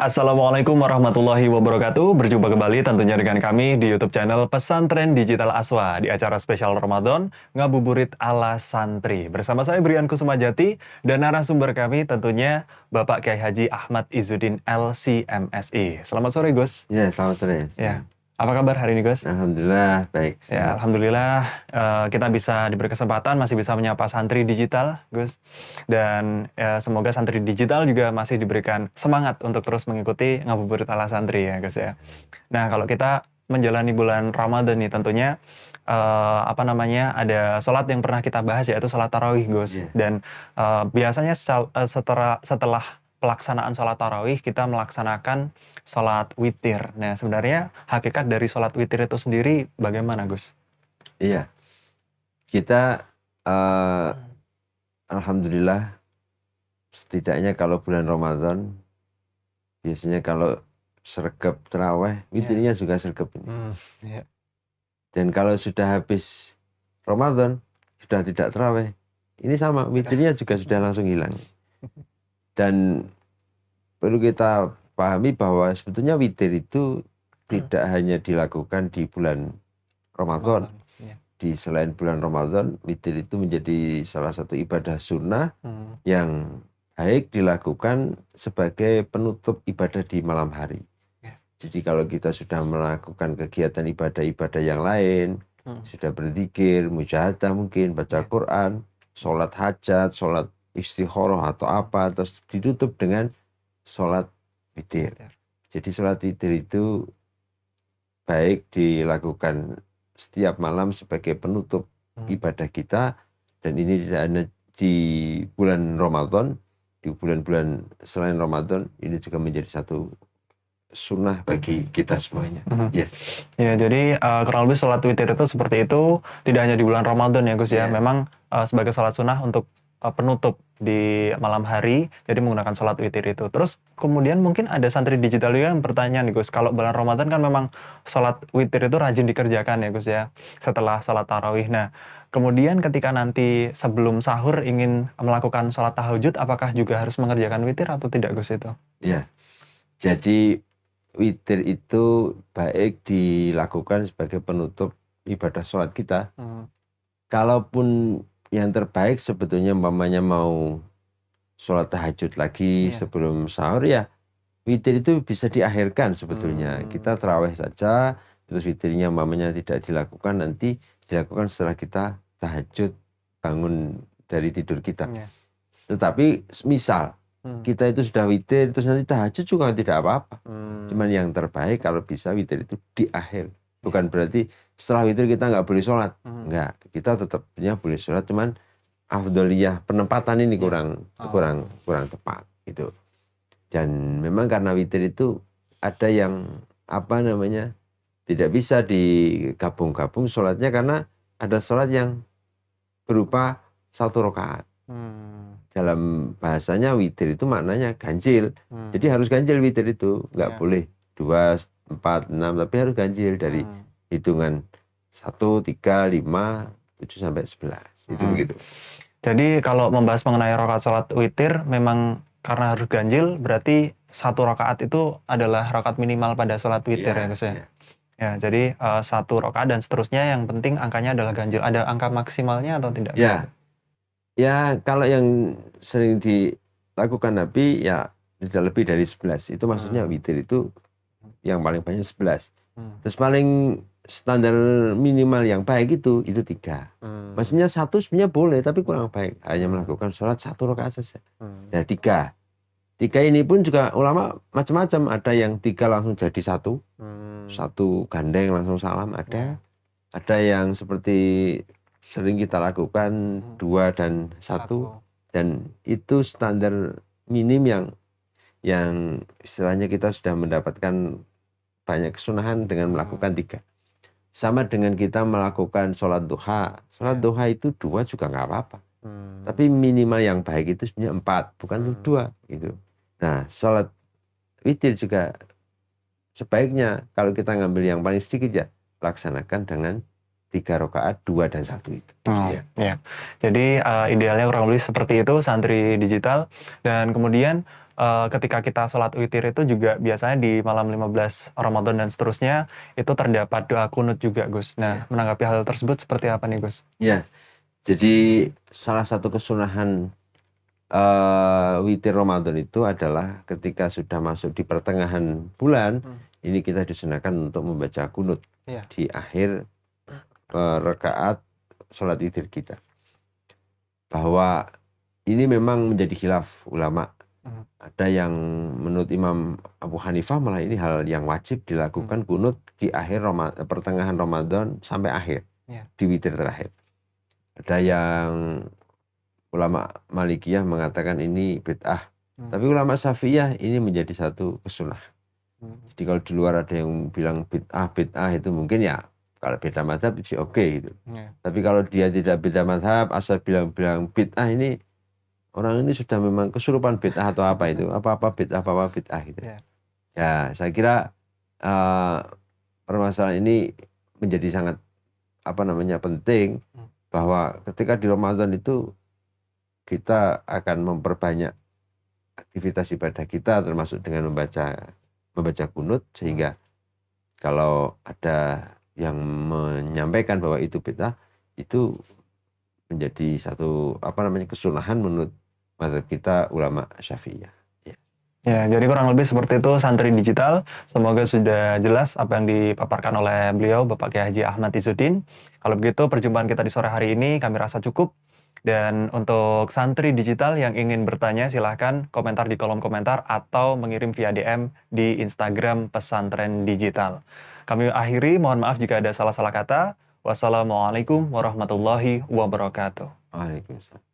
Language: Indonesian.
Assalamualaikum warahmatullahi wabarakatuh. Berjumpa kembali tentunya dengan kami di YouTube channel Pesantren Digital Aswa di acara spesial Ramadan Ngabuburit ala Santri. Bersama saya Brian Kusumajati dan narasumber kami tentunya Bapak Kiai Haji Ahmad Izzuddin LCMSI. Selamat sore Gus. Ya, selamat sore. Ya, apa kabar hari ini Gus? Alhamdulillah baik. Ya, alhamdulillah kita bisa diberi kesempatan masih bisa menyapa santri digital, Gus. Dan semoga santri digital juga masih diberikan semangat untuk terus mengikuti ngabuburit ala santri ya, Gus ya. Nah, kalau kita menjalani bulan Ramadan nih tentunya ada sholat yang pernah kita bahas yaitu sholat tarawih, Gus. Iya. Dan biasanya setelah pelaksanaan sholat tarawih kita melaksanakan sholat witir. Nah, sebenarnya hakikat dari sholat witir itu sendiri bagaimana, Gus? Iya, kita alhamdulillah setidaknya kalau bulan Ramadan biasanya kalau sergap terawih, witirnya juga sergap ini. Iya. Dan kalau sudah habis Ramadan sudah tidak terawih, ini sama witirnya juga sudah langsung hilang. Dan perlu kita pahami bahwa sebetulnya witir itu tidak hanya dilakukan di bulan Ramadan. Iya. Di selain bulan Ramadan, witir itu menjadi salah satu ibadah sunnah yang baik dilakukan sebagai penutup ibadah di malam hari. Ya. Jadi kalau kita sudah melakukan kegiatan ibadah-ibadah yang lain, sudah berzikir, mujahadah mungkin, baca Quran, sholat hajat, sholat istikharah atau apa, terus ditutup dengan sholat witir. Jadi sholat witir itu baik dilakukan setiap malam sebagai penutup ibadah kita, dan ini tidak hanya di bulan Ramadan, di bulan-bulan selain Ramadan ini juga menjadi satu sunnah bagi kita semuanya. Ya, jadi kurang lebih sholat witir itu seperti itu tidak hanya di bulan Ramadan ya Gus ya, memang sebagai sholat sunnah untuk penutup di malam hari, jadi menggunakan sholat witir itu. Terus kemudian mungkin ada santri digital juga yang bertanya nih Gus, kalau bulan Ramadan kan memang sholat witir itu rajin dikerjakan ya Gus ya, setelah sholat tarawih. Nah, kemudian ketika nanti sebelum sahur ingin melakukan sholat tahajud, apakah juga harus mengerjakan witir atau tidak Gus itu? Ya, jadi witir itu baik dilakukan sebagai penutup ibadah sholat kita. Kalaupun yang terbaik sebetulnya umpamanya mau sholat tahajud lagi sebelum sahur, ya witir itu bisa diakhirkan sebetulnya. Kita tarawih saja, terus witirnya umpamanya tidak dilakukan, nanti dilakukan setelah kita tahajud bangun dari tidur kita. Tetapi misal kita itu sudah witir terus nanti tahajud juga tidak apa-apa. Cuman yang terbaik kalau bisa witir itu di akhir. Bukan berarti setelah witir kita nggak boleh sholat. Enggak, kita tetap boleh sholat, cuman afdoliyah penempatan ini kurang tepat gitu. Dan memang karena witir itu ada yang tidak bisa digabung-gabung sholatnya, karena ada sholat yang berupa satu rakaat. Dalam bahasanya witir itu maknanya ganjil. Jadi harus ganjil witir itu, nggak boleh 2, 4, 6, tapi harus ganjil dari hitungan 1, 3, 5, 7 sampai 11. Itu begitu. Jadi kalau membahas mengenai rakaat sholat witir, memang karena harus ganjil, berarti satu rakaat itu adalah rakaat minimal pada sholat witir ya Gus ya? Ya, jadi satu rakaat dan seterusnya, yang penting angkanya adalah ganjil. Ada angka maksimalnya atau tidak? Ya, kalau yang sering dilakukan Nabi ya tidak lebih dari 11. Itu maksudnya witir itu yang paling banyak 11. Terus paling standar minimal yang baik itu 3. Maksudnya 1 sebenarnya boleh, tapi kurang baik. Hanya melakukan sholat 1 rakaat saja. Nah, 3 ini pun juga ulama macam-macam. Ada yang 3 langsung jadi 1. 1 gandeng langsung salam ada. Ada yang seperti sering kita lakukan 2 dan 1. Dan itu standar minim yang istilahnya kita sudah mendapatkan banyak kesunahan dengan melakukan 3. Sama dengan kita melakukan sholat duha. Sholat duha itu 2 juga nggak apa-apa. Tapi minimal yang baik itu sebenarnya 4, bukan 2 gitu. Nah, sholat witir juga sebaiknya kalau kita ngambil yang paling sedikit ya laksanakan dengan 3 rakaat 2 dan 1 itu. Ya. Jadi idealnya kurang lebih seperti itu santri digital. Dan kemudian ketika kita sholat witir itu juga biasanya di malam 15 Ramadan dan seterusnya itu terdapat doa kunut juga, Gus. Nah, menanggapi hal tersebut seperti apa nih, Gus? Ya, jadi salah satu kesunahan witir Ramadan itu adalah ketika sudah masuk di pertengahan bulan, ini kita disunahkan untuk membaca kunut di akhir rakaat sholat witir kita. Bahwa ini memang menjadi khilaf ulama. Ada yang menurut Imam Abu Hanifah malah ini hal yang wajib dilakukan kunut di akhir pertengahan Ramadan sampai akhir, di witir terakhir. Ada yang ulama Malikiyah mengatakan ini bid'ah. Tapi ulama Syafi'iyah ini menjadi satu kesunah. Jadi kalau di luar ada yang bilang bid'ah itu mungkin ya kalau beda mazhab itu oke gitu. Tapi kalau dia tidak beda mazhab asal bilang bid'ah ini orang ini sudah memang kesurupan bid'ah atau apa itu. Apa-apa bid'ah gitu. Ya, saya kira permasalahan ini menjadi sangat penting bahwa ketika di Ramadan itu kita akan memperbanyak aktivitas ibadah kita termasuk dengan membaca kunut, sehingga kalau ada yang menyampaikan bahwa itu bid'ah, itu menjadi satu kesunahan menurut mazhab kita ulama Syafi'iyah. Ya, jadi kurang lebih seperti itu santri digital. Semoga sudah jelas apa yang dipaparkan oleh beliau, Bapak Kiai Haji Ahmad Izzuddin. Kalau begitu perjumpaan kita di sore hari ini kami rasa cukup. Dan untuk santri digital yang ingin bertanya silahkan komentar di kolom komentar atau mengirim via DM di Instagram Pesantren Digital. Kami akhiri, mohon maaf jika ada salah-salah kata. Wassalamualaikum warahmatullahi wabarakatuh. Waalaikumsalam.